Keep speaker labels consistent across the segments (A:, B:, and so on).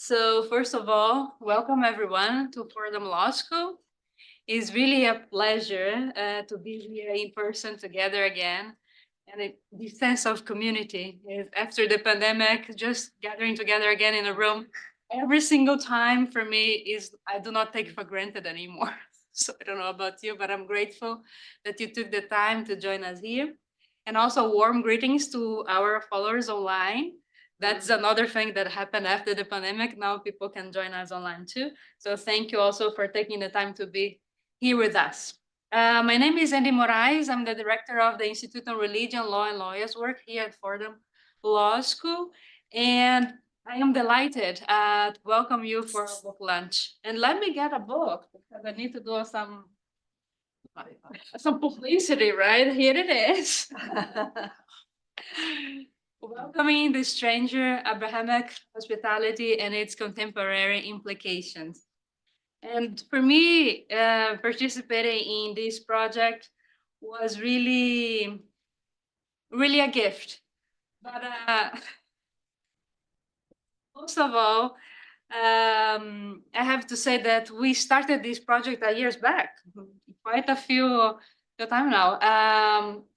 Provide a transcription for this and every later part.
A: So first of all, welcome everyone to Fordham Law School. It's really a pleasure to be here in person together again. And the sense of community is after the pandemic, just gathering together again in a room every single time for me is I do not take for granted anymore. So I don't know about you, but I'm grateful that you took the time to join us here. And also warm greetings to our followers online. That's another thing that happened after the pandemic. Now people can join us online too. So thank you also for taking the time to be here with us. My name is Andy Moraes. I'm the director of the Institute on Religion, Law, and Lawyers Work here at Fordham Law School. And I am delighted to welcome you for a book lunch. And let me get a book because I need to do some publicity, right? Here it is. Welcoming the Stranger.Abrahamic Hospitality and its Contemporary Implications. And for me, participating in this project was really, really a gift. But most of all, I have to say that we started this project years back, quite a few time now.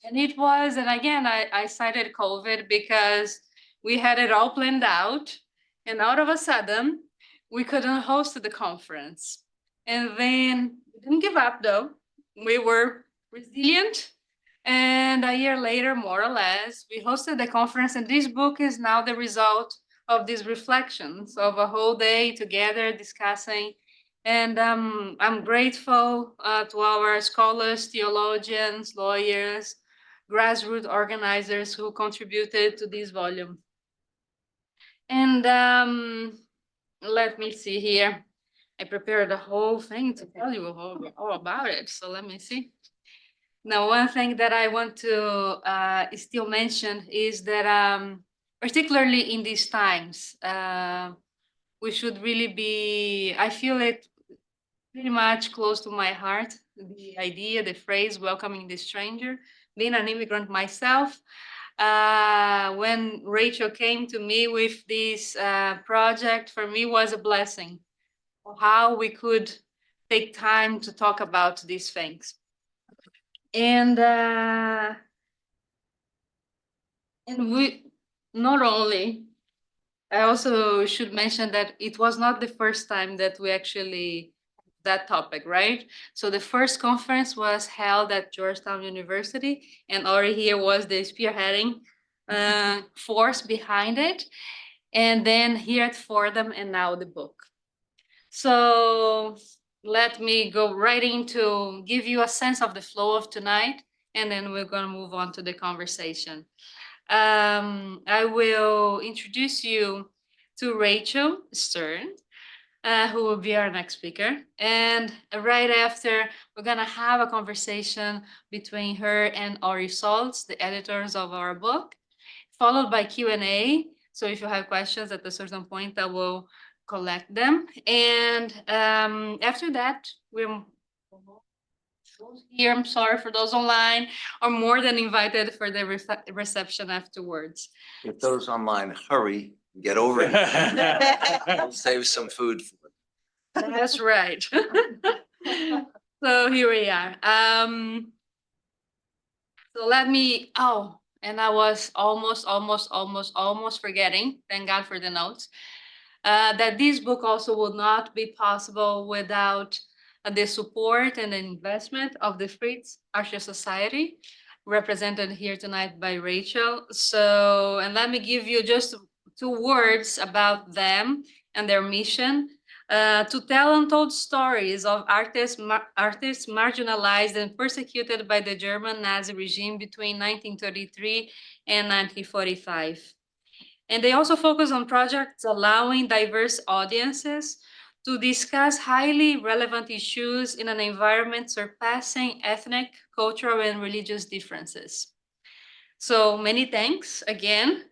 A: And it was, and again, I cited COVID because we had it all planned out, and out of a sudden, we couldn't host the conference. And then we didn't give up though. We were resilient. And a year later, more or less, we hosted the conference, and this book is now the result of these reflections of a whole day together discussing. And I'm grateful to our scholars, theologians, lawyers, grassroots organizers who contributed to this volume. And let me see here. I prepared the whole thing to tell you all about it. So let me see. Now, one thing that I want to still mention is that particularly in these times, we should really be, I feel it pretty much close to my heart, the idea, the phrase, welcoming the stranger. Being an immigrant myself, when Rachel came to me with this project, for me was a blessing, how we could take time to talk about these things. And we not only, I also should mention that it was not the first time that we actually that topic, right? So the first conference was held at Georgetown University, and Ori here was the spearheading force behind it. And then here at Fordham, and now the book. So let me go right into give you a sense of the flow of tonight, and then we're going to move on to the conversation. I will introduce you to Rachel Stern, who will be our next speaker. And right after, we're going to have a conversation between her and Ori Soltes, the editors of our book, followed by Q&A. So if you have questions at a certain point, I will collect them. And after that, we're here, I'm sorry for those online, are more than invited for the reception afterwards.
B: If those online hurry, get over it. We'll save some food for it.
A: That's right. So here we are. So let me, and I was almost forgetting, thank God for the notes, that this book also would not be possible without the support and the investment of the Fritz Ascher Society, represented here tonight by Rachel. So, and let me give you just 2 words about them and their mission. To tell untold stories of artists marginalized and persecuted by the German Nazi regime between 1933 and 1945. And they also focus on projects allowing diverse audiences to discuss highly relevant issues in an environment surpassing ethnic, cultural, and religious differences. So many thanks again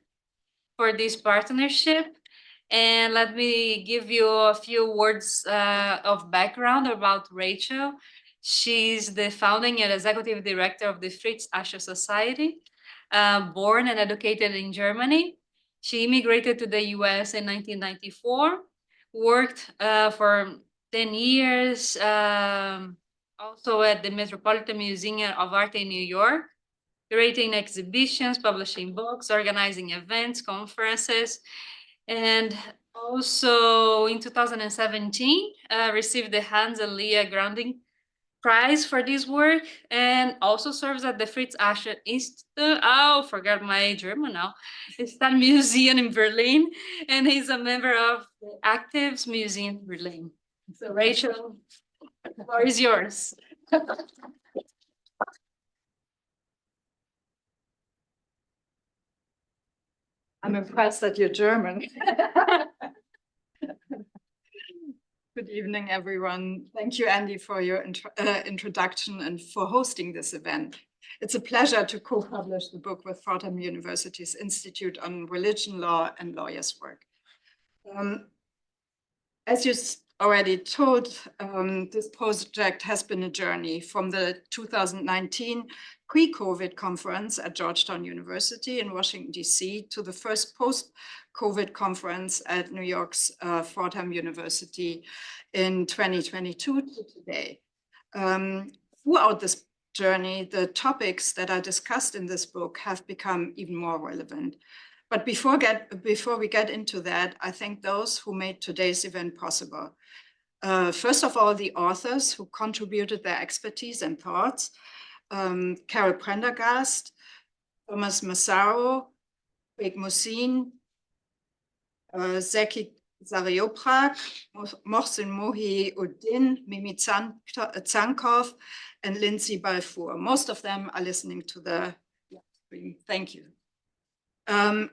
A: for this partnership. And let me give you a few words of background about Rachel. She's the founding and executive director of the Fritz Ascher Society, born and educated in Germany. She immigrated to the US in 1994 worked for 10 years, also at the Metropolitan Museum of Art in New York, curating exhibitions, publishing books, organizing events, conferences, and also in 2017, received the Hans and Leah Grounding Prize for this work, and also serves at the Fritz Ascher Institute. Oh, forgot my German now. Stadt Museum in Berlin, and he's a member of the Actives Museum Berlin. So Rachel, the floor is yours.
C: I'm impressed that you're German. Good evening, everyone. Thank you, Andy, for your introduction and for hosting this event. It's a pleasure to co-publish the book with Fordham University's Institute on Religion, Law, and Lawyers' Work. As you already told, this project has been a journey from the 2019 pre-COVID conference at Georgetown University in Washington, D.C. to the first post-COVID conference at New York's Fordham University in 2022 to today. Throughout this journey, the topics that are discussed in this book have become even more relevant. But before we get into that, I thank those who made today's event possible. First of all, the authors who contributed their expertise and thoughts, Carol Prendergast, Thomas Massaro, Craig Musin, Zeki Zarioprak, Mohsin Mohi-Uddin, Mimi Tsankov, and Lindsay Balfour. Most of them are listening to the stream. Thank you.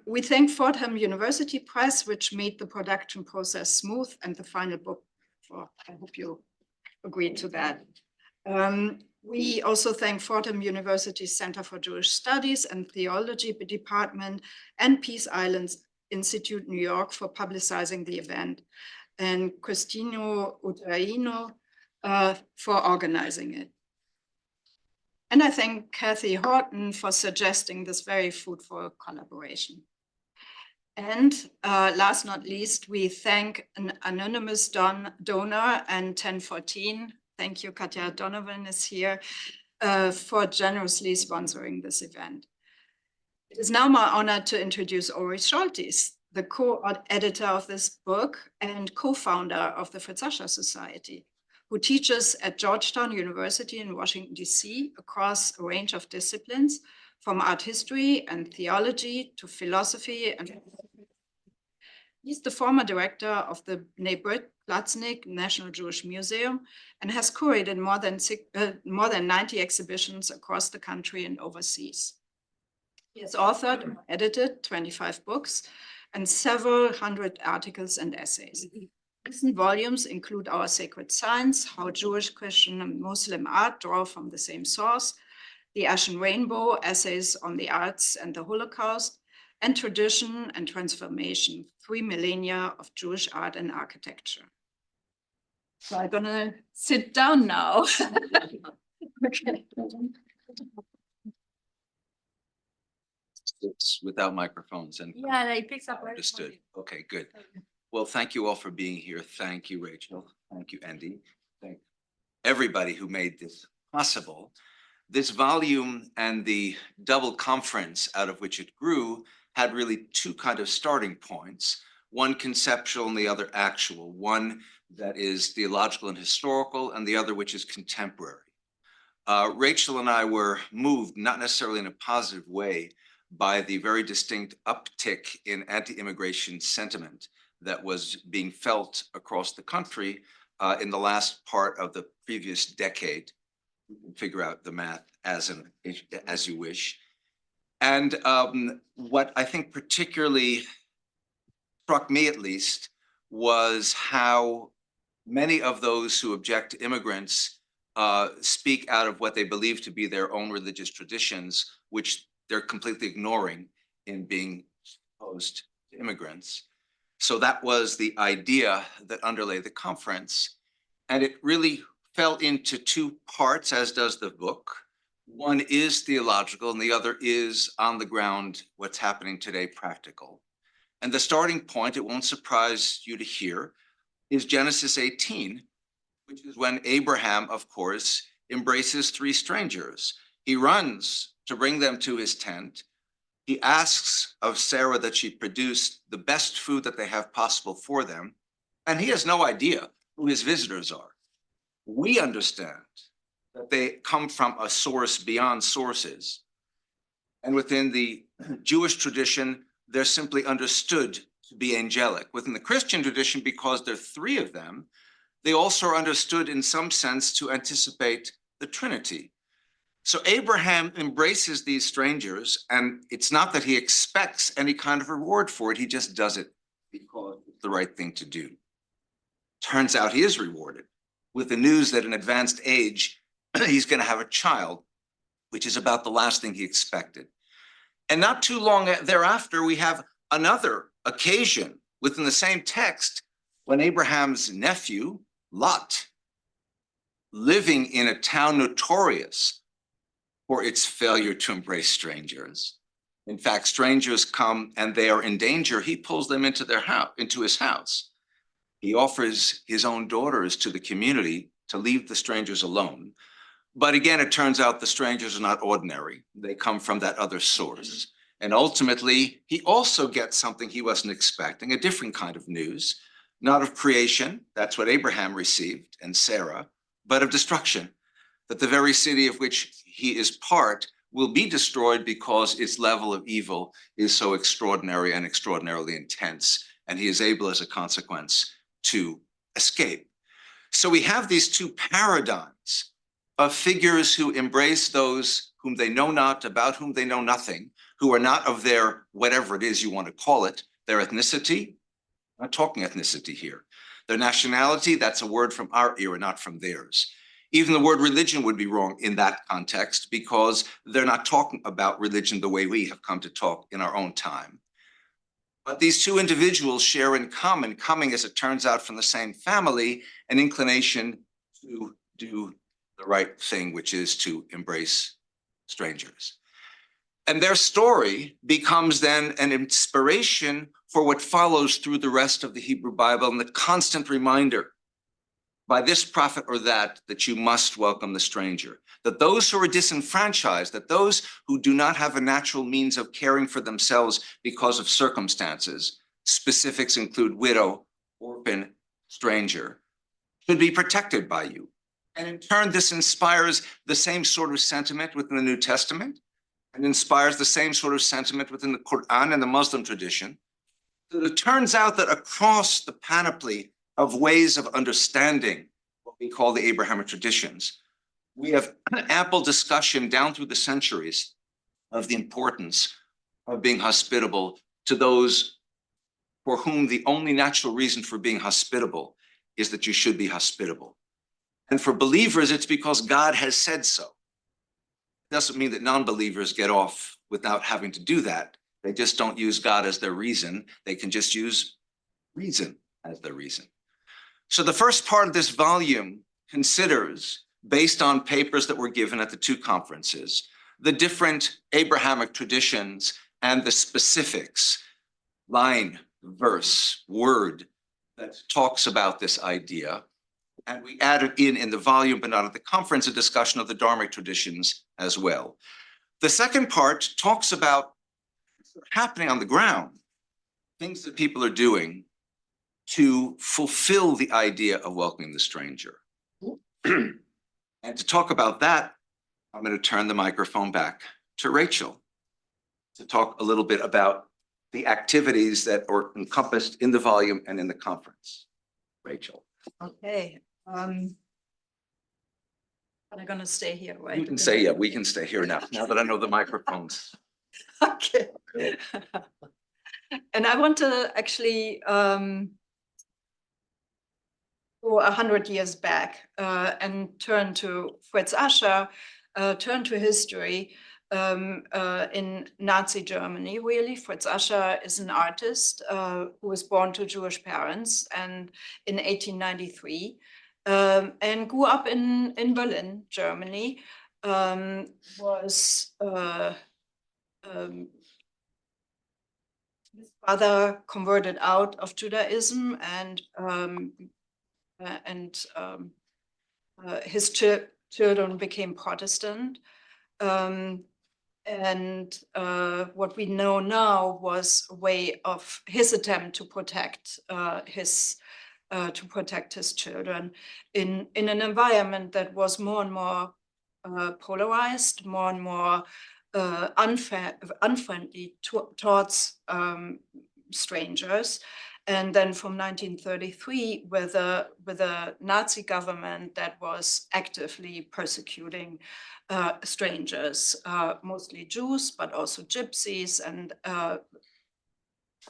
C: We thank Fordham University Press, which made the production process smooth and the final book. I hope you agree to that. We also thank Fordham University's Center for Jewish Studies and Theology Department and Peace Islands Institute, New York, for publicizing the event, and Cristino Udraino for organizing it. And I thank Kathy Horton for suggesting this very fruitful collaboration. And last not least, we thank an anonymous donor and 1014. Thank you, Katja Donovan is here, for generously sponsoring this event. It is now my honor to introduce Ori Soltes, the co-editor of this book and co-founder of the Fritz Ascher Society, who teaches at Georgetown University in Washington, D.C. across a range of disciplines, from art history and theology to philosophy. And he's the former director of the Bnei Brit Platznik National Jewish Museum and has curated more than 90 exhibitions across the country and overseas. He has authored and edited 25 books and several hundred articles and essays. Recent volumes include Our Sacred Science, How Jewish, Christian, and Muslim Art Draw from the Same Source, The Ashen Rainbow, Essays on the Arts and the Holocaust, and Tradition and Transformation, 3 Millennia of Jewish Art and Architecture. So I'm gonna sit down now. Okay.
B: It's without microphones and.
A: Yeah, it picks up.
B: Understood. Okay, good. Well, thank you all for being here. Thank you, Rachel. Thank you, Andy. Thank everybody who made this possible. This volume and the double conference out of which it grew had really two kind of starting points, one conceptual and the other actual, one that is theological and historical, and the other which is contemporary. Rachel and I were moved, not necessarily in a positive way, by the very distinct uptick in anti-immigration sentiment that was being felt across the country in the last part of the previous decade. You can figure out the math as you wish. And what I think particularly struck me, at least, was how many of those who object to immigrants speak out of what they believe to be their own religious traditions, which they're completely ignoring in being opposed to immigrants. So that was the idea that underlay the conference. And it really fell into two parts, as does the book. One is theological and the other is on the ground, what's happening today, practical. And the starting point, it won't surprise you to hear, is Genesis 18, which is when Abraham, of course, embraces three strangers. He runs to bring them to his tent. He asks of Sarah that she produce the best food that they have possible for them. And he has no idea who his visitors are. We understand that they come from a source beyond sources. And within the Jewish tradition, they're simply understood to be angelic. Within the Christian tradition, because there are three of them, they also are understood in some sense to anticipate the Trinity. So Abraham embraces these strangers, and it's not that he expects any kind of reward for it, he just does it because it's the right thing to do. Turns out he is rewarded with the news that in advanced age, he's going to have a child, which is about the last thing he expected. And not too long thereafter, we have another occasion within the same text when Abraham's nephew, Lot, living in a town notorious for its failure to embrace strangers. In fact, strangers come and they are in danger. He pulls them into his house. He offers his own daughters to the community to leave the strangers alone. But again, it turns out the strangers are not ordinary. They come from that other source. And ultimately, he also gets something he wasn't expecting, a different kind of news, not of creation, that's what Abraham received, and Sarah, but of destruction, that the very city of which he is part will be destroyed because its level of evil is so extraordinary and extraordinarily intense, and he is able as a consequence to escape. So we have these two paradigms of figures who embrace those whom they know not, about whom they know nothing, who are not of their, whatever it is you want to call it, their ethnicity. I'm not talking ethnicity here. Their nationality, that's a word from our era, not from theirs. Even the word religion would be wrong in that context because they're not talking about religion the way we have come to talk in our own time. But these two individuals share in common, coming, as it turns out, from the same family, an inclination to do the right thing, which is to embrace strangers. And their story becomes then an inspiration for what follows through the rest of the Hebrew Bible, and the constant reminder by this prophet or that you must welcome the stranger, that those who are disenfranchised, that those who do not have a natural means of caring for themselves because of circumstances, specifics include widow, orphan, stranger, should be protected by you. And in turn, this inspires the same sort of sentiment within the New Testament, and inspires the same sort of sentiment within the Quran and the Muslim tradition. So it turns out that across the panoply of ways of understanding what we call the Abrahamic traditions, we have ample discussion down through the centuries of the importance of being hospitable to those for whom the only natural reason for being hospitable is that you should be hospitable. And for believers, it's because God has said so. It doesn't mean that non-believers get off without having to do that. They just don't use God as their reason. They can just use reason as their reason. So the first part of this volume considers, based on papers that were given at the two conferences, the different Abrahamic traditions and the specifics, line, verse, word, that talks about this idea. And we added in the volume, but not at the conference, a discussion of the Dharmic traditions as well. The second part talks about what's happening on the ground, things that people are doing to fulfill the idea of welcoming the stranger. And to talk about that, I'm going to turn the microphone back to Rachel to talk a little bit about the activities that are encompassed in the volume and in the conference. Rachel.
C: Okay. I'm gonna stay here, right?
B: You can say, yeah, we can stay here now that I know the microphones.
C: Okay. And I want to actually go 100 years back and turn to Fritz Ascher, turn to history in Nazi Germany, really. Fritz Ascher is an artist who was born to Jewish parents and in 1893 and grew up in Berlin, Germany. His father converted out of Judaism and his children became Protestant. And what we know now was a way of his attempt to protect his children in an environment that was more and more polarized, more and more unfriendly towards strangers. And then from 1933, with a Nazi government that was actively persecuting strangers, mostly Jews, but also gypsies and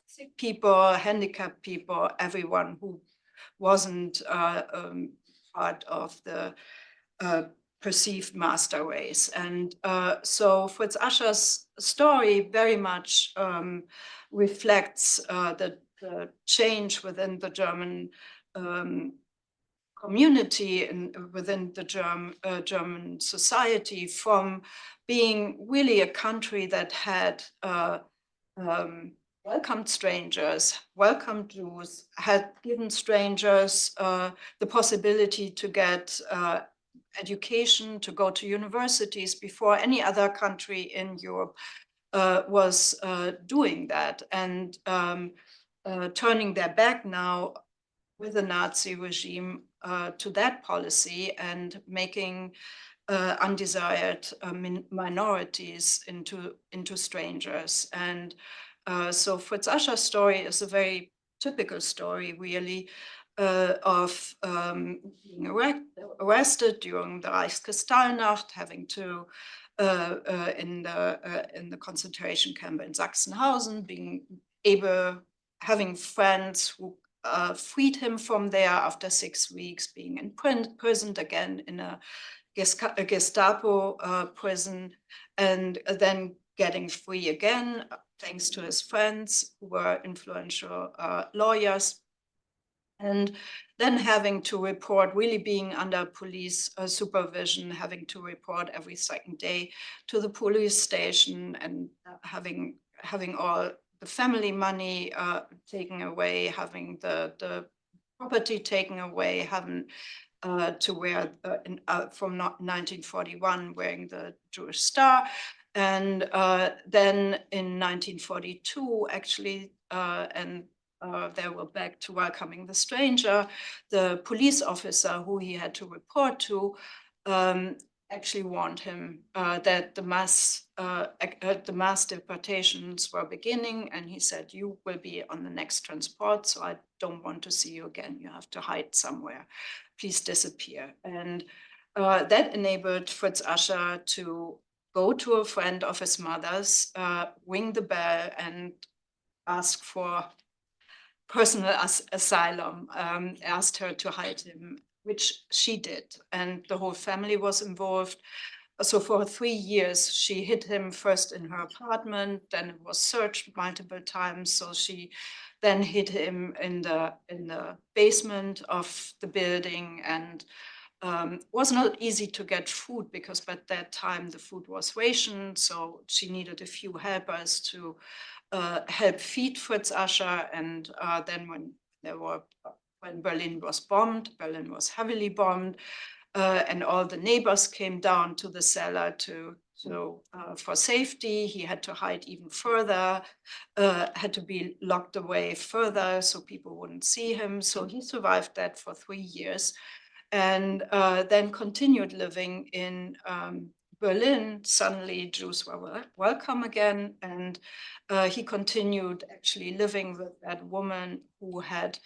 C: sick people, handicapped people, everyone who wasn't part of the perceived master race. And so Fritz Ascher's story very much reflects the change within the German community and within the German society, from being really a country that had welcomed strangers, welcomed Jews, had given strangers the possibility to get education, to go to universities before any other country in Europe was doing that, and turning their back now with the Nazi regime to that policy and making undesired minorities into strangers. And so Fritz Ascher's story is a very typical story, really, of being arrested during the Reichskristallnacht, having to in the concentration camp in Sachsenhausen, being able, having friends who freed him from there after 6 weeks, being imprisoned again in a Gestapo prison, and then getting free again thanks to his friends who were influential lawyers, and then having to report, really being under police supervision, having to report every second day to the police station, and having all the family money taken away, having the property taken away, having to wear from 1941 wearing the Jewish star. And then in 1942, actually, they were back to welcoming the stranger. The police officer who he had to report to actually warned him that the mass deportations were beginning, and he said, "You will be on the next transport, so I don't want to see you again. You have to hide somewhere. Please disappear." And that enabled Fritz Ascher to go to a friend of his mother's, ring the bell, and ask for personal asylum, asked her to hide him, which she did. And the whole family was involved. So for 3 years, she hid him first in her apartment, then it was searched multiple times. So she then hid him in the basement of the building, and was not easy to get food because by that time the food was rationed. So she needed a few helpers to help feed Fritz Ascher. And then when Berlin was bombed, Berlin was heavily bombed, and all the neighbors came down to the cellar for safety. He had to hide even further, had to be locked away further so people wouldn't see him. So he survived that for 3 years, and then continued living in Berlin. Suddenly Jews were welcome again, and he continued actually living with that woman who had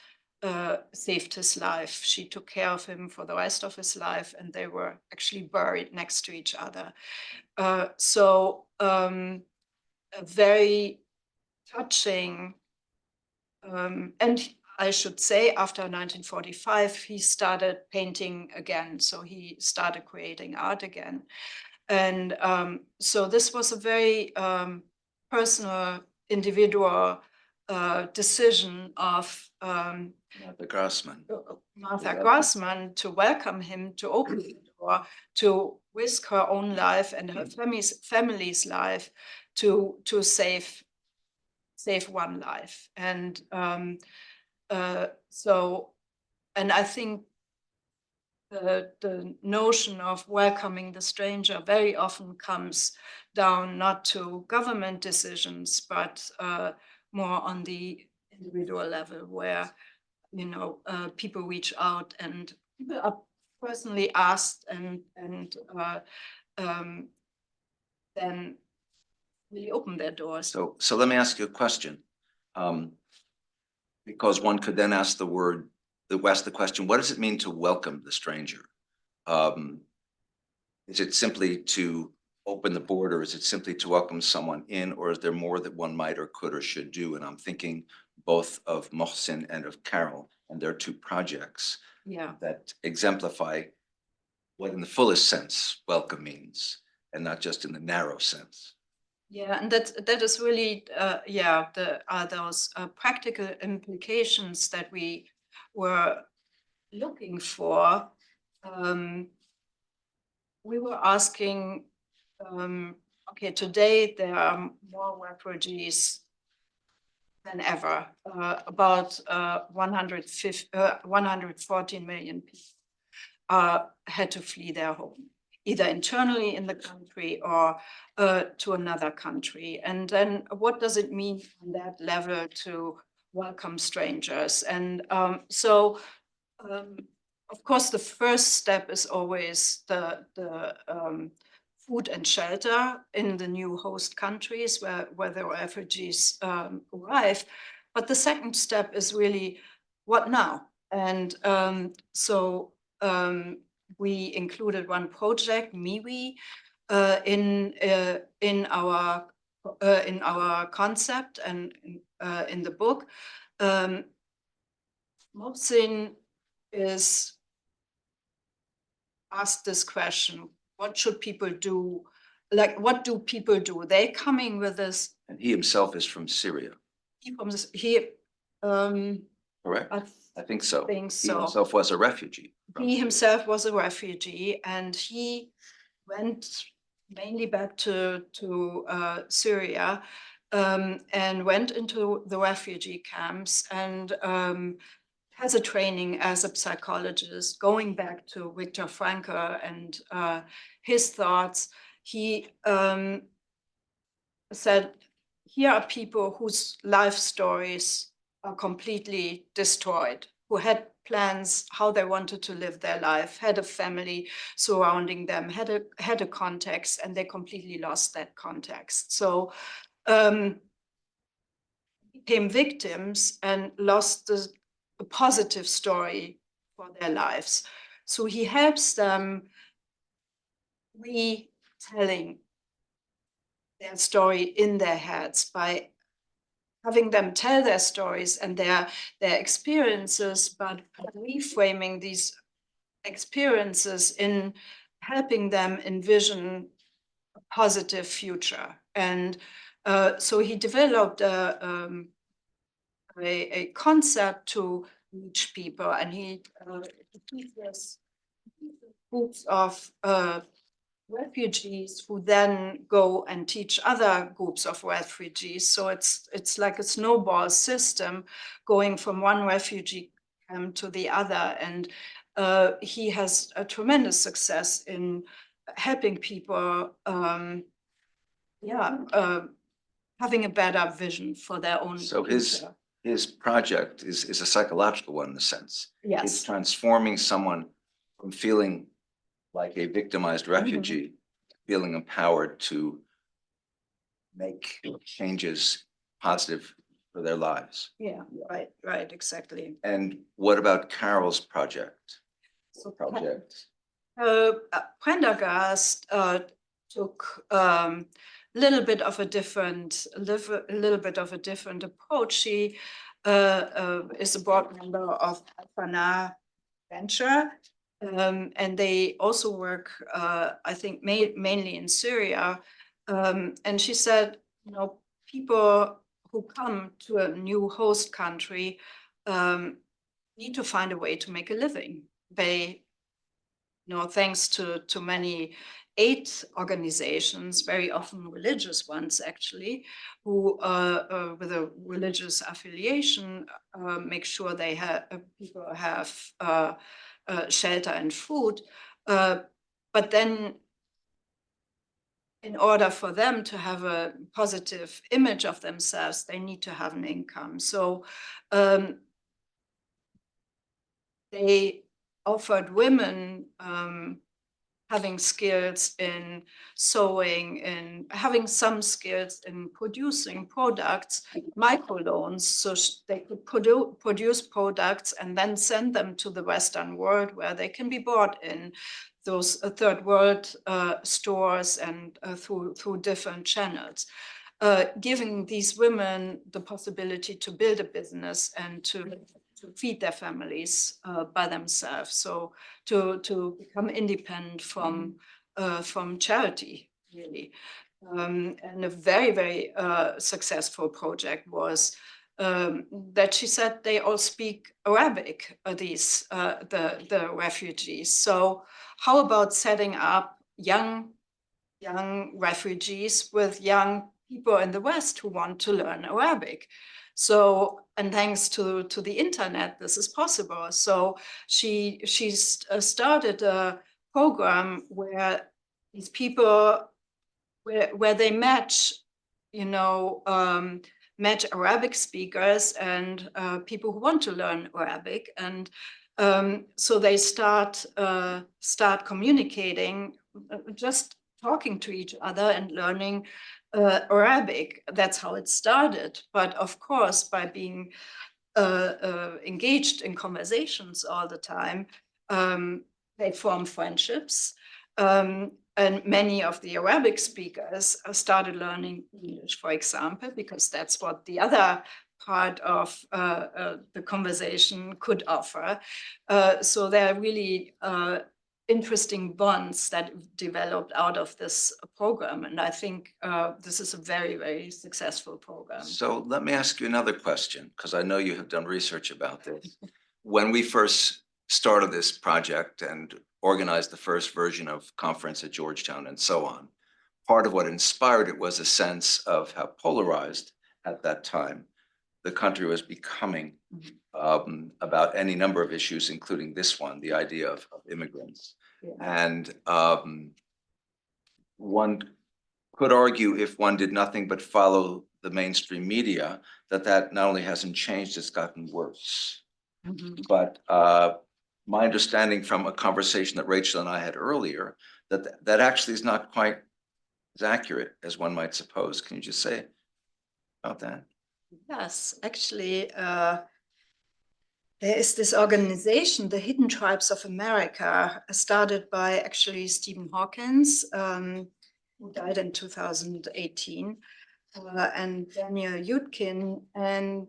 C: saved his life. She took care of him for the rest of his life, and they were actually buried next to each other. So a very touching, and I should say after 1945, he started painting again. So he started creating art again. And so this was a very personal, individual decision of
B: Martha
C: Grassmann to welcome him, to open the door, to risk her own life and her family's life to save one life. And And I think the notion of welcoming the stranger very often comes down not to government decisions, but more on the individual level, where people reach out and people are personally asked and then really open their doors.
B: So let me ask you a question. Because one could then ask the question, what does it mean to welcome the stranger? Is it simply to open the border? Is it simply to welcome someone in, or is there more that one might or could or should do? And I'm thinking both of Mohsin and of Carol and their two projects that exemplify what in the fullest sense welcome means, and not just in the narrow sense.
C: Yeah, and that is really, those practical implications that we were looking for. We were asking, okay, today there are more refugees than ever. About 114 million people had to flee their home, either internally in the country or to another country. And then what does it mean on that level to welcome strangers? And of course, the first step is always the food and shelter in the new host countries where the refugees arrive. But the second step is really, what now? And we included one project, MIWI, in our concept and in the book. Mohsin is asked this question: what should people do? Like, what do people do? They're coming with this.
B: And he himself is from Syria. Correct. I think so. He himself was a refugee.
C: He himself was a refugee, and he went mainly back to Syria, and went into the refugee camps and has a training as a psychologist, going back to Viktor Frankl and his thoughts. He said, here are people whose life stories are completely destroyed, who had plans how they wanted to live their life, had a family surrounding them, had a context, and they completely lost that context. So became victims and lost a positive story for their lives. So he helps them retelling their story in their heads by having them tell their stories and their experiences, but reframing these experiences in helping them envision a positive future. And so he developed a concept to reach people, and he teaches groups of refugees who then go and teach other groups of refugees. So it's like a snowball system going from one refugee camp to the other. And he has a tremendous success in helping people, having a better vision for their own
B: So
C: future.
B: his project is a psychological one in a sense.
C: Yes.
B: It's transforming someone from feeling like a victimized refugee, feeling empowered to make changes positive for their lives.
C: Yeah, right, exactly.
B: And what about Carol's project?
C: So Prendergast took a little bit of a different approach. She is a board member of Alpana Venture, and they also work, I think, mainly in Syria. And she said, people who come to a new host country need to find a way to make a living. They, thanks to many 8 organizations, very often religious ones actually, who with a religious affiliation make sure they have people have shelter and food. But then in order for them to have a positive image of themselves, they need to have an income. So they offered women having skills in sewing and having some skills in producing products, microloans, so they could produce products and then send them to the Western world where they can be bought in those third world stores and through different channels. Giving these women the possibility to build a business and to feed their families by themselves, so to become independent from charity, really. And a very, very successful project was that she said they all speak Arabic, the refugees. So how about setting up young refugees with young people in the West who want to learn Arabic? So, and thanks to the internet, this is possible. So she started a program where these people, where they match, match Arabic speakers and people who want to learn Arabic. And so they start communicating, just talking to each other and learning Arabic. That's how it started. But of course, by being engaged in conversations all the time, they form friendships. And many of the Arabic speakers started learning English, for example, because that's what the other part of the conversation could offer. So there are really interesting bonds that developed out of this program. And I think this is a very, very successful program.
B: So let me ask you another question, because I know you have done research about this. When we first started this project and organized the first version of conference at Georgetown and so on, part of what inspired it was a sense of how polarized at that time the country was becoming about any number of issues, including this one, the idea of immigrants. Yeah. And one could argue, if one did nothing but follow the mainstream media, that not only hasn't changed, it's gotten worse. Mm-hmm. But my understanding from a conversation that Rachel and I had earlier, that actually is not quite as accurate as one might suppose. Can you just say about that?
C: Yes, actually, there is this organization, the Hidden Tribes of America, started by actually Stephen Hawkins, who died in 2018, and Daniel Yudkin. And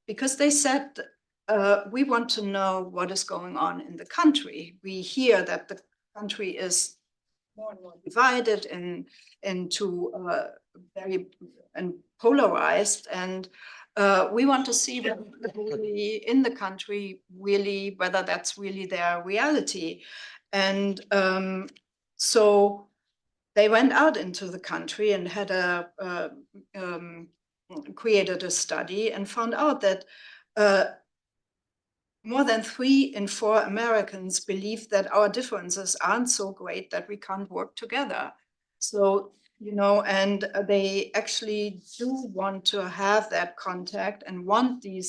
C: because they said, we want to know what is going on in the country. We hear that the country is more and more divided into very and polarized, and we want to see that really in the country, really whether that's really their reality. And so they went out into the country and had created a study and found out that more than 3 in 4 Americans believe that our differences aren't so great that we can't work together. So, and they actually do want to have that contact and do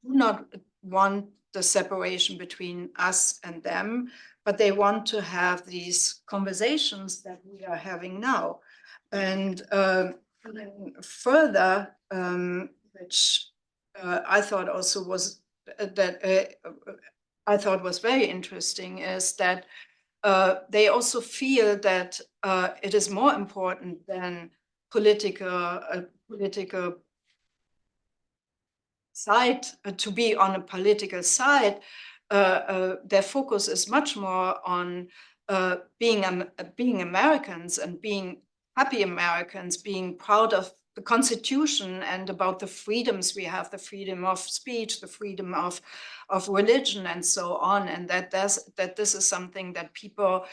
C: not want the separation between us and them, but they want to have these conversations that we are having now. And further, which I thought also was I thought was very interesting, is that they also feel that it is more important than political side, to be on a political side. Their focus is much more on being Americans and being happy Americans, being proud of the Constitution and about the freedoms we have, the freedom of speech, the freedom of religion, and so on. And that this is something that people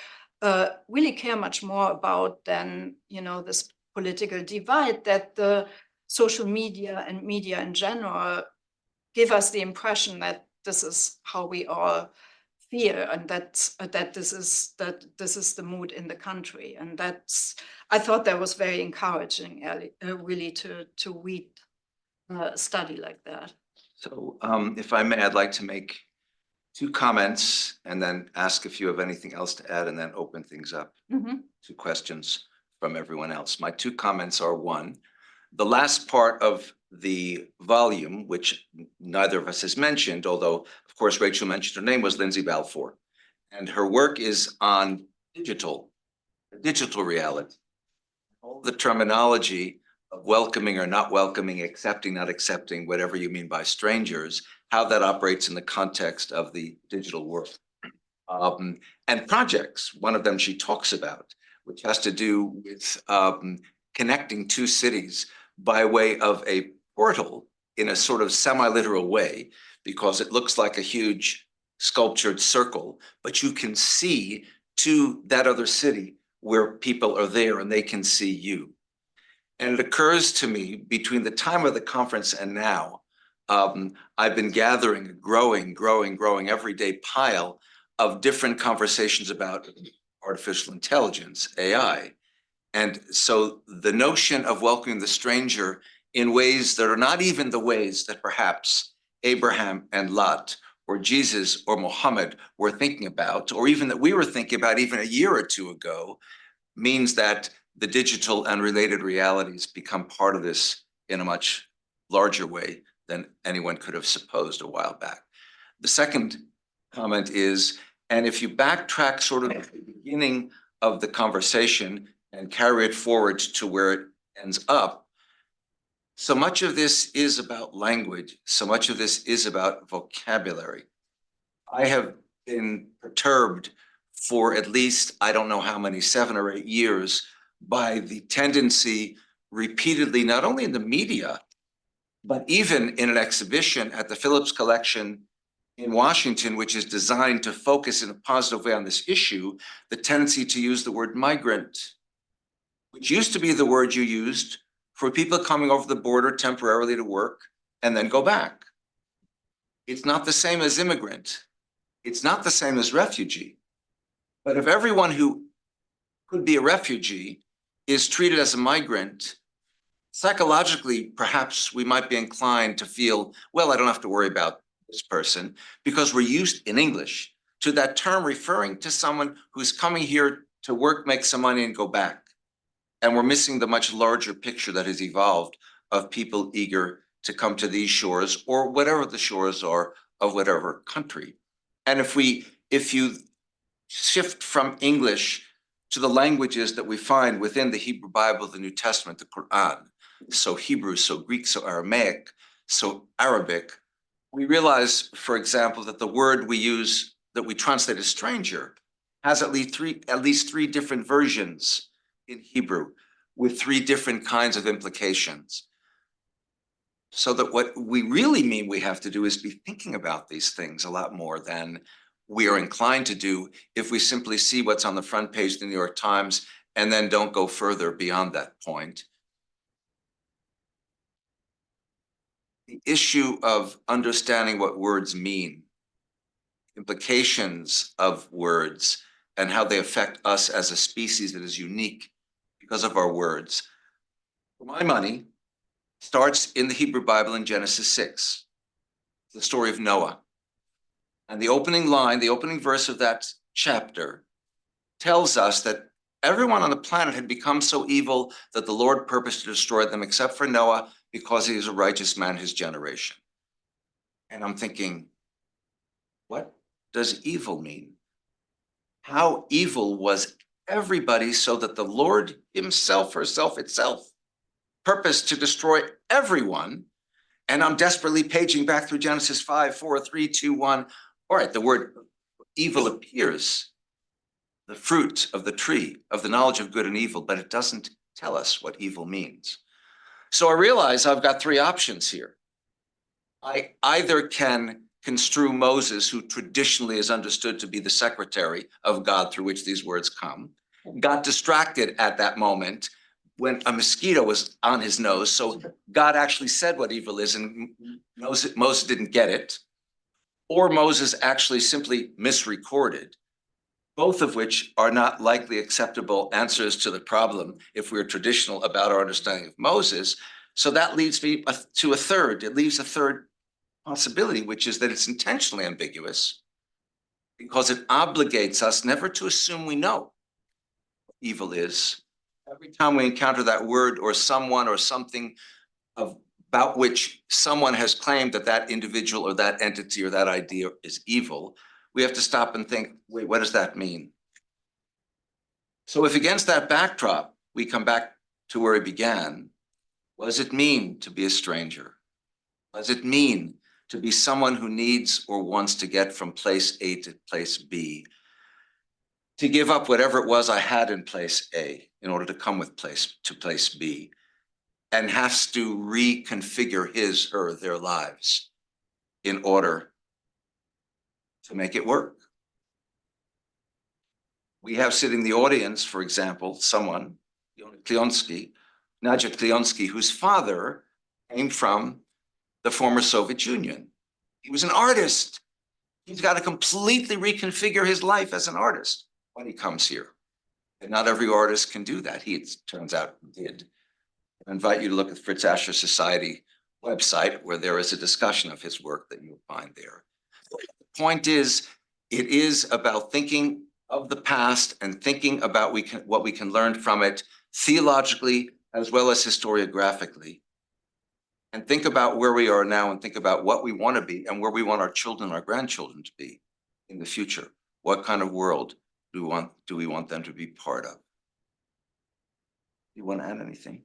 C: really care much more about than, you know, this political divide that the social media and media in general give us the impression that this is how we all feel, and that this is the mood in the country, and that's, I thought that was very encouraging, really, to read a study like that.
B: So if I may, I'd like to make 2 comments and then ask if you have anything else to add, and then open things up to questions from everyone else. My 2 comments are: 1, the last part of the volume, which neither of us has mentioned, although of course Rachel mentioned her name, was Lindsay Balfour. And her work is on digital reality. All the terminology of welcoming or not welcoming, accepting, not accepting, whatever you mean by strangers, how that operates in the context of the digital world. And projects, one of them she talks about, which has to do with connecting 2 cities by way of a portal in a sort of semi-literal way, because it looks like a huge sculptured circle, but you can see to that other city where people are there and they can see you. And it occurs to me, between the time of the conference and now, I've been gathering a growing everyday pile of different conversations about artificial intelligence, AI. And so the notion of welcoming the stranger in ways that are not even the ways that perhaps Abraham and Lot or Jesus or Muhammad were thinking about, or even that we were thinking about even a year or 2 ago, means that the digital and related realities become part of this in a much larger way than anyone could have supposed a while back. The second comment is, and if you backtrack sort of at the beginning of the conversation and carry it forward to where it ends up, so much of this is about language. So much of this is about vocabulary. I have been perturbed for at least, I don't know how many, 7 or 8 years, by the tendency repeatedly, not only in the media, but even in an exhibition at the Phillips Collection in Washington, which is designed to focus in a positive way on this issue, the tendency to use the word migrant, which used to be the word you used for people coming over the border temporarily to work and then go back. It's not the same as immigrant. It's not the same as refugee. But if everyone who could be a refugee is treated as a migrant, psychologically, perhaps we might be inclined to feel, well, I don't have to worry about this person, because we're used in English to that term referring to someone who's coming here to work, make some money, and go back. And we're missing the much larger picture that has evolved of people eager to come to these shores, or whatever the shores are of whatever country. And if you shift from English to the languages that we find within the Hebrew Bible, the New Testament, the Quran, so Hebrew, so Greek, so Aramaic, so Arabic, we realize, for example, that the word we use that we translate as stranger has at least three different versions in Hebrew with 3 different kinds of implications. So that what we really mean we have to do is be thinking about these things a lot more than we are inclined to do if we simply see what's on the front page of the New York Times and then don't go further beyond that point. The issue of understanding what words mean, implications of words, and how they affect us as a species that is unique because of our words, for my money, starts in the Hebrew Bible in Genesis 6, the story of Noah. And the opening line, the opening verse of that chapter tells us that everyone on the planet had become so evil that the Lord purposed to destroy them, except for Noah, because he is a righteous man, his generation. And I'm thinking, what does evil mean? How evil was everybody so that the Lord himself, herself, itself, purposed to destroy everyone? And I'm desperately paging back through Genesis 5, 4, 3, 2, 1. All right, the word evil appears, the fruit of the tree of the knowledge of good and evil, but it doesn't tell us what evil means. So I realize I've got 3 options here. I either can construe Moses, who traditionally is understood to be the secretary of God through which these words come, got distracted at that moment when a mosquito was on his nose. So God actually said what evil is, and Moses didn't get it. Or Moses actually simply misrecorded, both of which are not likely acceptable answers to the problem if we're traditional about our understanding of Moses. So that leads me to a third. It leaves a third possibility, which is that it's intentionally ambiguous because it obligates us never to assume we know what evil is. Every time we encounter that word or someone or something about which someone has claimed that that individual or that entity or that idea is evil, we have to stop and think, wait, what does that mean? So if against that backdrop, we come back to where we began, what does it mean to be a stranger? What does it mean to be someone who needs or wants to get from place A to place B, to give up whatever it was I had in place A in order to come with place B, and has to reconfigure his, her, their lives in order to make it work? We have sitting in the audience, for example, someone, Nadia Kleonsky, whose father came from the former Soviet Union. He was an artist. He's got to completely reconfigure his life as an artist when he comes here. And not every artist can do that. He, it turns out, did. I invite you to look at Fritz Ascher Society website, where there is a discussion of his work that you'll find there. The point is, it is about thinking of the past and thinking about what we can learn from it theologically as well as historiographically. And think about where we are now and think about what we want to be and where we want our children, our grandchildren to be in the future. What kind of world do we want them to be part of? You want to add anything?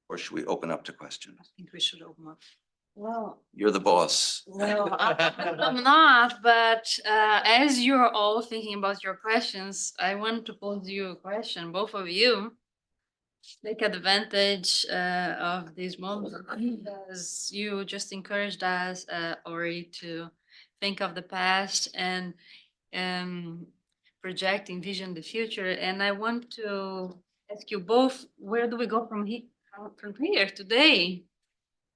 B: Or should we open up to questions?
C: I think we should open up.
A: Well,
B: You're the boss.
A: well, I'm not, but as you're all thinking about your questions, I want to pose you a question, both of you. Take advantage of this moment, as you just encouraged us, Ori, to think of the past and project, envision the future. And I want to ask you both, where do we go from here today?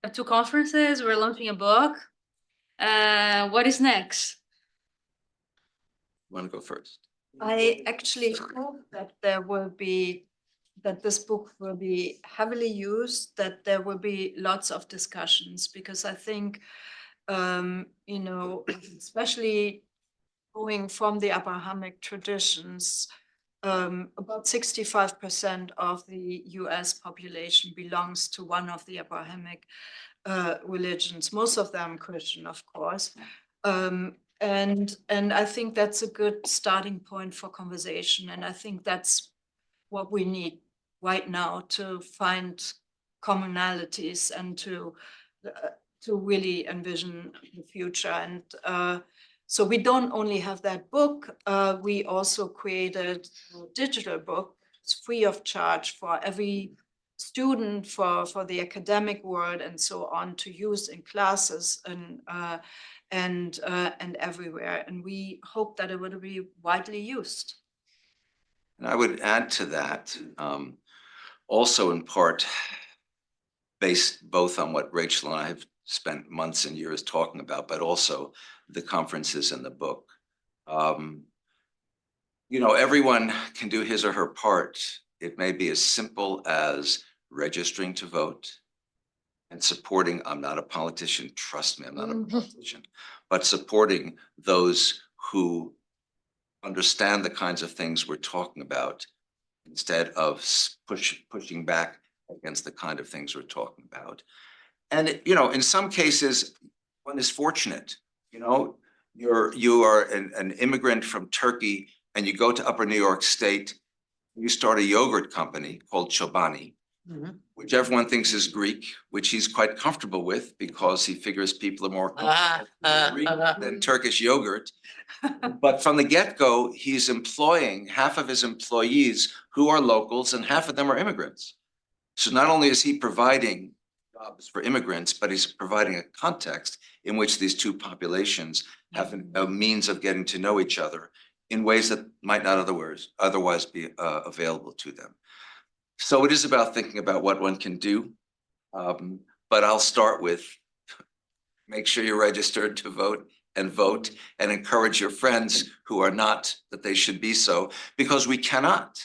A: We have 2 conferences, we're launching a book. What is next?
B: You want to go first?
C: I actually hope that that this book will be heavily used, that there will be lots of discussions, because I think, you know, especially going from the Abrahamic traditions, about 65% of the US population belongs to one of the Abrahamic religions, most of them Christian, of course. And I think that's a good starting point for conversation. And I think that's what we need right now, to find commonalities and to really envision the future. And so we don't only have that book, we also created a digital book. It's free of charge for every student, for the academic world and so on, to use in classes and everywhere. And we hope that it will be widely used.
B: And I would add to that, also in part, based both on what Rachel and I have spent months and years talking about, but also the conferences and the book. You know, everyone can do his or her part. It may be as simple as registering to vote and supporting. I'm not a politician, trust me, I'm not a politician, but supporting those who understand the kinds of things we're talking about, instead of pushing back against the kind of things we're talking about. And, you know, in some cases, one is fortunate. You know, you are an immigrant from Turkey and you go to Upper New York State, you start a yogurt company called Chobani, which everyone thinks is Greek, which he's quite comfortable with because he figures people are more Greek than Turkish yogurt. But from the get-go, he's employing half of his employees who are locals and half of them are immigrants. So not only is he providing jobs for immigrants, but he's providing a context in which these two populations have a means of getting to know each other in ways that might not otherwise be available to them. So it is about thinking about what one can do. But I'll start with make sure you're registered to vote and encourage your friends who are not, that they should be so, because we cannot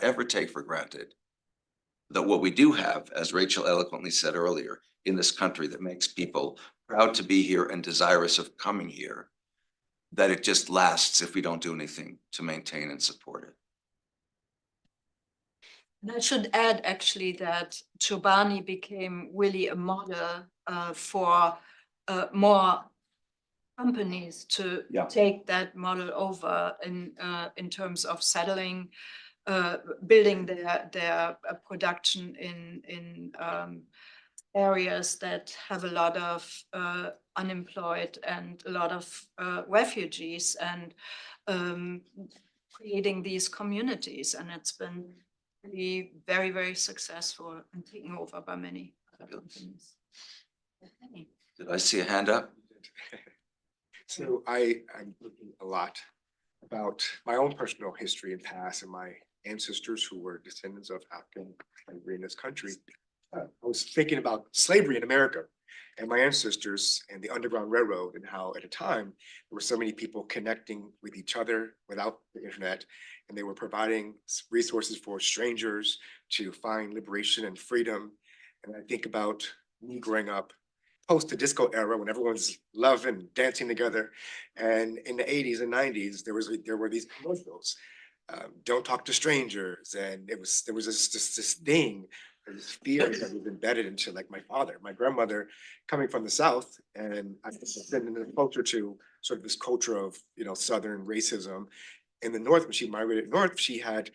B: ever take for granted that what we do have, as Rachel eloquently said earlier, in this country that makes people proud to be here and desirous of coming here, that it just lasts if we don't do anything to maintain and support it.
C: And I should add actually that Chobani became really a model for more companies to take that model over in terms of settling, building their production in areas that have a lot of unemployed and a lot of refugees, and creating these communities. And it's been really very, very successful and taken over by many other companies. Okay.
B: Did I see a hand up?
D: So I'm looking a lot about my own personal history and past and my ancestors who were descendants of African slavery in this country. I was thinking about slavery in America and my ancestors and the Underground Railroad, and how at a time there were so many people connecting with each other without the internet, and they were providing resources for strangers to find liberation and freedom. And I think about me growing up post the disco era when everyone's loving, dancing together. And in the 80s and 90s, there were these commercials, don't talk to strangers. And there was this thing, this fear that was embedded into like my father, my grandmother coming from the South. And I've been in a culture to sort of this culture of, Southern racism. In the North, when she migrated north, she had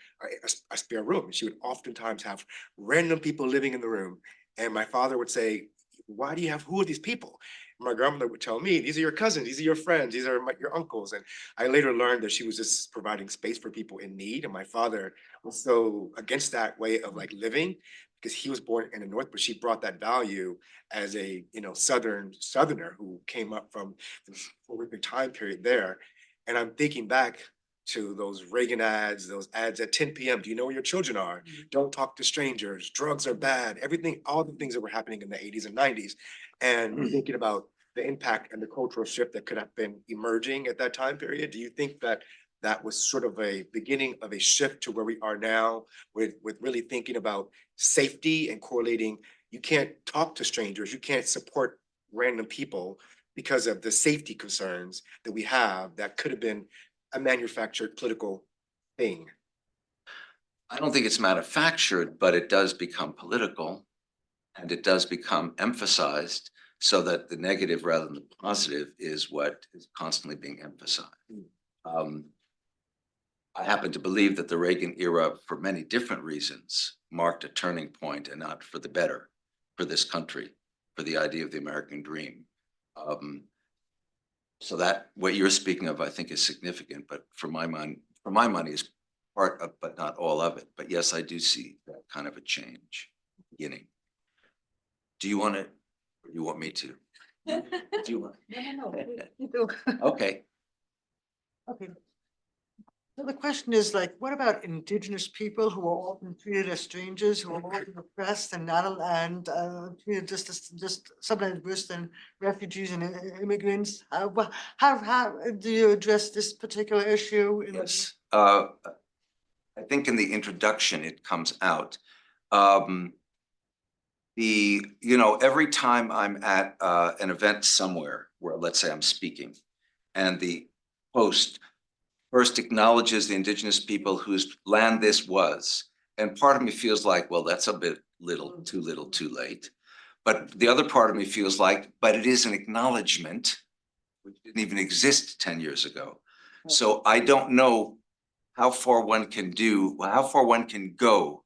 D: a spare room. And she would oftentimes have random people living in the room. And my father would say, who are these people? My grandmother would tell me, these are your cousins, these are your friends, these are your uncles. And I later learned that she was just providing space for people in need. And my father was so against that way of like living, because he was born in the North, but she brought that value as a, Southerner who came up from this horrific time period there. And I'm thinking back to those Reagan ads, those ads at 10 p.m. Do you know where your children are? Don't talk to strangers. Drugs are bad. Everything, all the things that were happening in the 80s and 90s. And thinking about the impact and the cultural shift that could have been emerging at that time period. Do you think that that was sort of a beginning of a shift to where we are now with really thinking about safety and correlating? You can't talk to strangers. You can't support random people because of the safety concerns that we have that could have been a manufactured political thing.
B: I don't think it's manufactured, but it does become political, and it does become emphasized, so that the negative rather than the positive is what is constantly being emphasized. I happen to believe that the Reagan era, for many different reasons, marked a turning point, and not for the better, for this country, for the idea of the American dream. So that what you're speaking of, I think, is significant, but for my money is part of, but not all of it. But yes, I do see that kind of a change beginning. Do you want it, or do you want me to? Do you want?
C: No, you do.
B: Okay.
E: Okay. So the question is like, what about indigenous people who are often treated as strangers, who are often oppressed and treated just sometimes worse than refugees and immigrants? How do you address this particular issue?
B: Yes. I think in the introduction it comes out. Every time I'm at an event somewhere where, let's say, I'm speaking, and the host first acknowledges the indigenous people whose land this was, and part of me feels like, well, that's a bit too little, too late. But the other part of me feels like, but it is an acknowledgement which didn't even exist 10 years ago. So I don't know how far one can go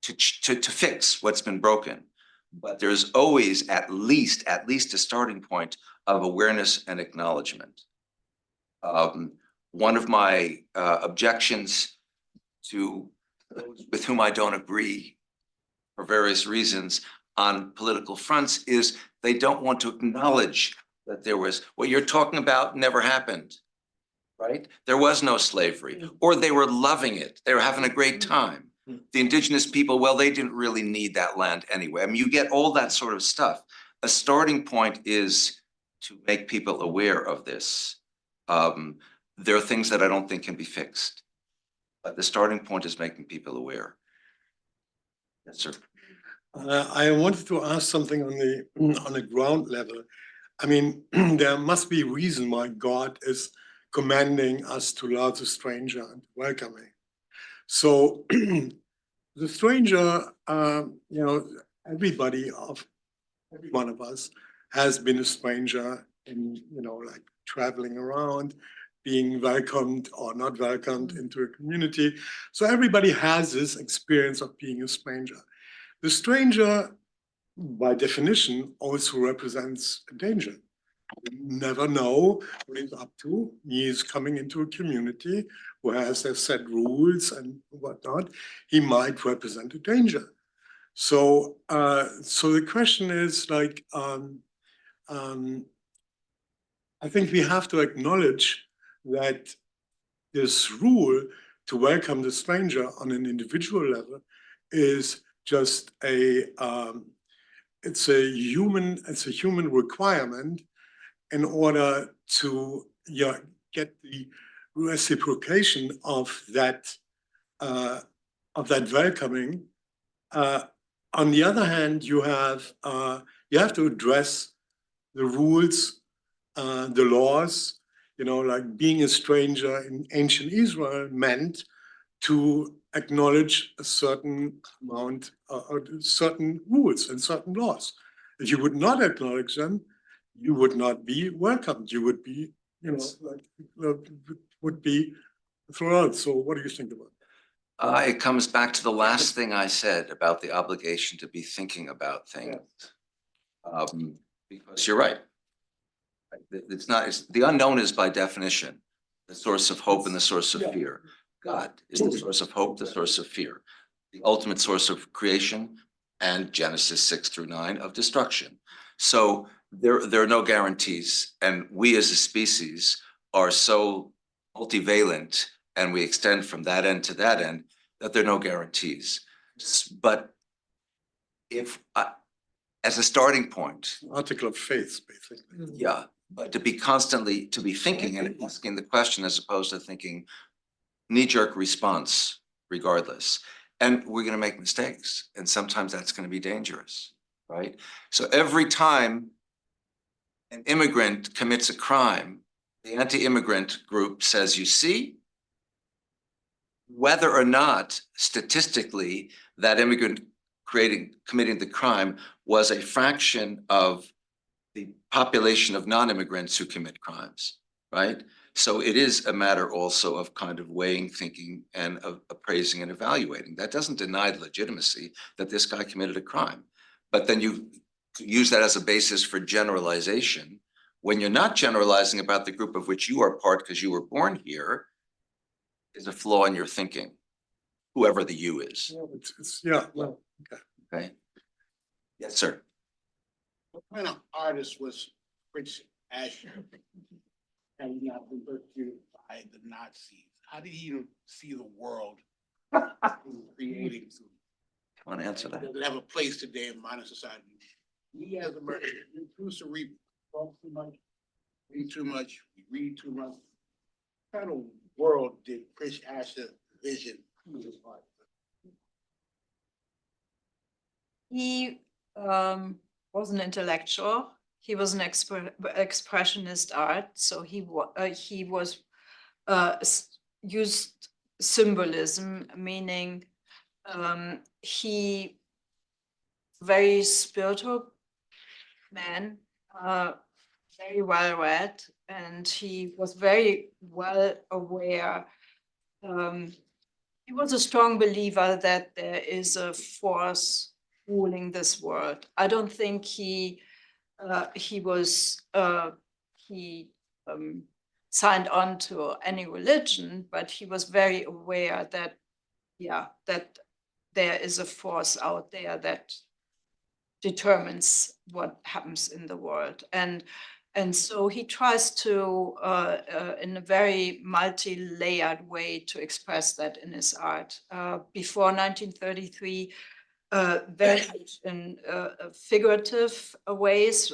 B: to fix what's been broken. But there's always at least a starting point of awareness and acknowledgement. One of my objections to those with whom I don't agree for various reasons on political fronts is they don't want to acknowledge that there was, what you're talking about never happened, right? There was no slavery, or they were loving it. They were having a great time. The indigenous people, well, they didn't really need that land anyway. I mean, you get all that sort of stuff. A starting point is to make people aware of this. There are things that I don't think can be fixed, but the starting point is making people aware. Yes, sir.
F: I wanted to ask something on the ground level. I mean, there must be a reason why God is commanding us to love the stranger and welcoming. So the stranger, every one of us has been a stranger in, like traveling around, being welcomed or not welcomed into a community. So everybody has this experience of being a stranger. The stranger, by definition, also represents a danger. You never know what he's up to. He is coming into a community where has their set rules and whatnot. He might represent a danger. So, so the question is like, I think we have to acknowledge that this rule to welcome the stranger on an individual level is just it's a human requirement in order to get the reciprocation of that welcoming. On the other hand, you have to address the rules, the laws. Like being a stranger in ancient Israel meant to acknowledge a certain amount, certain rules and certain laws. If you would not acknowledge them, you would not be welcomed. You would be, would be thrown out. So what do you think about that?
B: It comes back to the last thing I said about the obligation to be thinking about things. Because you're right. The unknown is by definition the source of hope and the source of fear. God is the source of hope, the source of fear, the ultimate source of creation, and Genesis 6-9 of destruction. So there are no guarantees, and we as a species are so multivalent, and we extend from that end to that end, that there are no guarantees. But if as a starting point,
F: Article of faith, basically.
B: yeah, but to be thinking and asking the question as opposed to thinking knee-jerk response regardless. And we're going to make mistakes, and sometimes that's going to be dangerous, right? So every time an immigrant commits a crime, the anti-immigrant group says, you see, whether or not statistically that immigrant committing the crime was a fraction of the population of non-immigrants who commit crimes, right? So it is a matter also of kind of weighing, thinking, and of appraising and evaluating. That doesn't deny the legitimacy that this guy committed a crime. But then you use that as a basis for generalization when you're not generalizing about the group of which you are part because you were born here, is a flaw in your thinking, whoever the you is.
F: Well, okay.
B: Okay. Yes, sir.
G: What kind of artist was Fritz Ascher? And not been persecuted by the Nazis. How did he see the world creating?
B: I want to answer that.
G: Does it have a place today in modern society? We as Americans, we choose to read too much, read too much, we read too much. What kind of world did Fritz Ascher vision through his art?
C: He was an intellectual. He was an expressionist art, so he was used symbolism, meaning he very spiritual man, very well read, and he was very well aware. He was a strong believer that there is a force ruling this world. I don't think he signed on to any religion, but he was very aware that, yeah, that there is a force out there that determines what happens in the world. And so he tries to, in a very multi-layered way, to express that in his art. Before 1933, very much in figurative ways,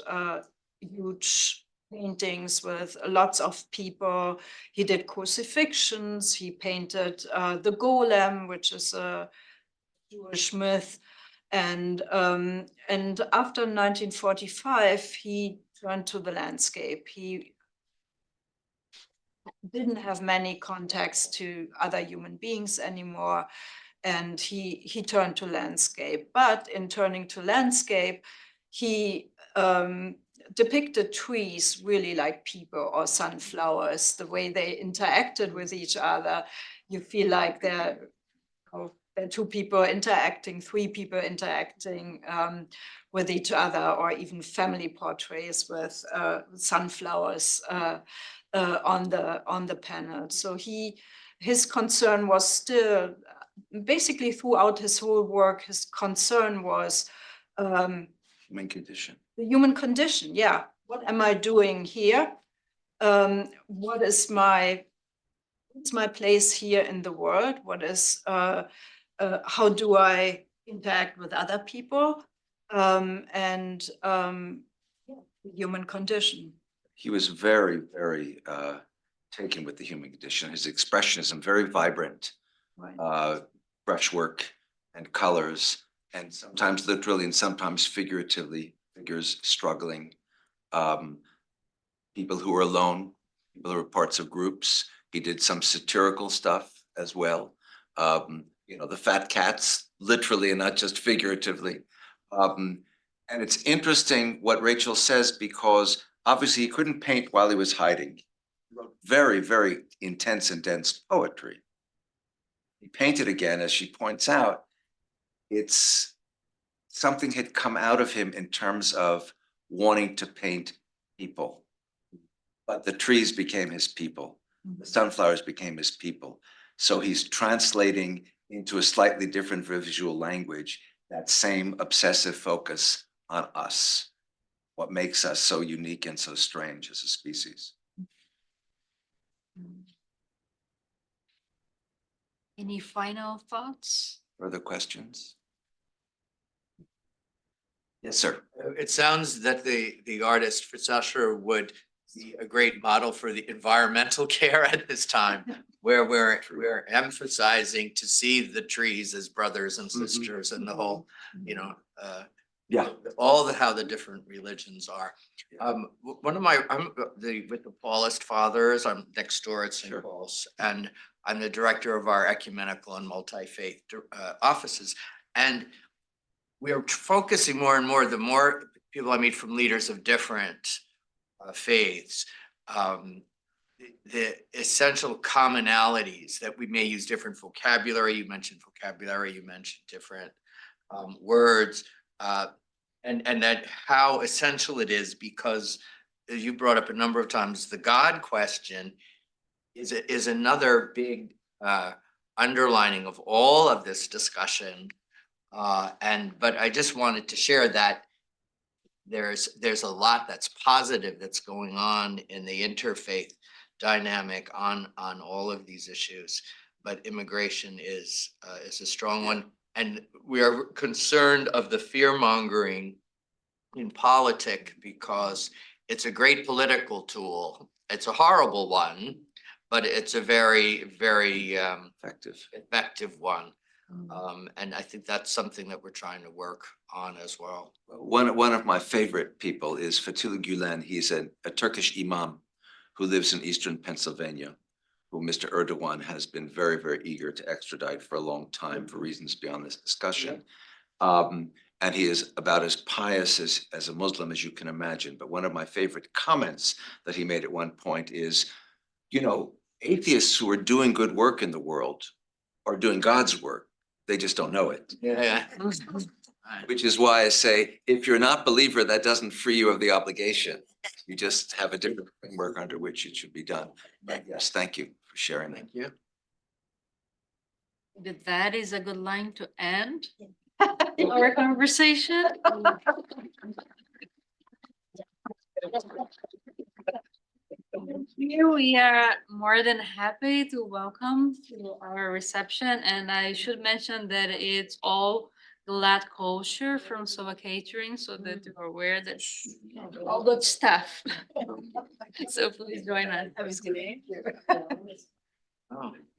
C: huge paintings with lots of people. He did crucifixions. He painted the golem, which is a Jewish myth. And after 1945, he turned to the landscape. He didn't have many contacts to other human beings anymore, and he turned to landscape. But in turning to landscape, he depicted trees really like people, or sunflowers, the way they interacted with each other. You feel like they're two people interacting, three people interacting with each other, or even family portraits with sunflowers on the panel. So his concern was still, basically throughout his whole work, his concern was
B: Human condition.
C: the human condition. Yeah, what am I doing here? What's my place here in the world? How do I interact with other people? The human condition.
B: He was very, very taken with the human condition. His expressionism, very vibrant,
C: Right.
B: brushwork and colors, and sometimes literally and sometimes figuratively, figures struggling, people who were alone, people who were parts of groups. He did some satirical stuff as well. The fat cats, literally and not just figuratively. And it's interesting what Rachel says, because obviously he couldn't paint while he was hiding. He wrote very, very intense and dense poetry. He painted again, as she points out. It's something had come out of him in terms of wanting to paint people. But the trees became his people. The sunflowers became his people. So he's translating into a slightly different visual language that same obsessive focus on us, what makes us so unique and so strange as a species.
A: Any final thoughts?
B: Further questions? Yes, sir.
H: It sounds that the artist Fritz Ascher would be a great model for the environmental care at this time, where we're emphasizing to see the trees as brothers and sisters, and the whole,
B: Yeah.
H: how the different religions are. One of with the Paulist Fathers, I'm next door at St. Paul's, and I'm the director of our ecumenical and multi-faith offices. And we are focusing more and more, the more people I meet from leaders of different faiths, the essential commonalities that we may use different vocabulary. You mentioned vocabulary, you mentioned different words, and that how essential it is, because as you brought up a number of times, the God question is another big underlining of all of this discussion. But I just wanted to share that there's a lot that's positive that's going on in the interfaith dynamic on all of these issues. But immigration is a strong one, and we are concerned of the fear mongering in politics, because it's a great political tool. It's a horrible one, but it's a very, very effective one. And I think that's something that we're trying to work on as well.
B: One of my favorite people is Fethullah Gulen. He's a Turkish imam who lives in eastern Pennsylvania, who Mr. Erdogan has been very, very eager to extradite for a long time for reasons beyond this discussion. And he is about as pious as a Muslim as you can imagine. But one of my favorite comments that he made at one point is, atheists who are doing good work in the world are doing God's work. They just don't know it.
H: Yeah.
B: Which is why I say, if you're not a believer, that doesn't free you of the obligation. You just have a different framework under which it should be done. But yes, thank you for sharing that.
H: Thank you.
A: that is a good line to end our conversation. Here we are more than happy to welcome to our reception, and I should mention that it's all glad kosher from Sova Catering, so that you're aware that all good stuff. So please join us.
C: I was gonna.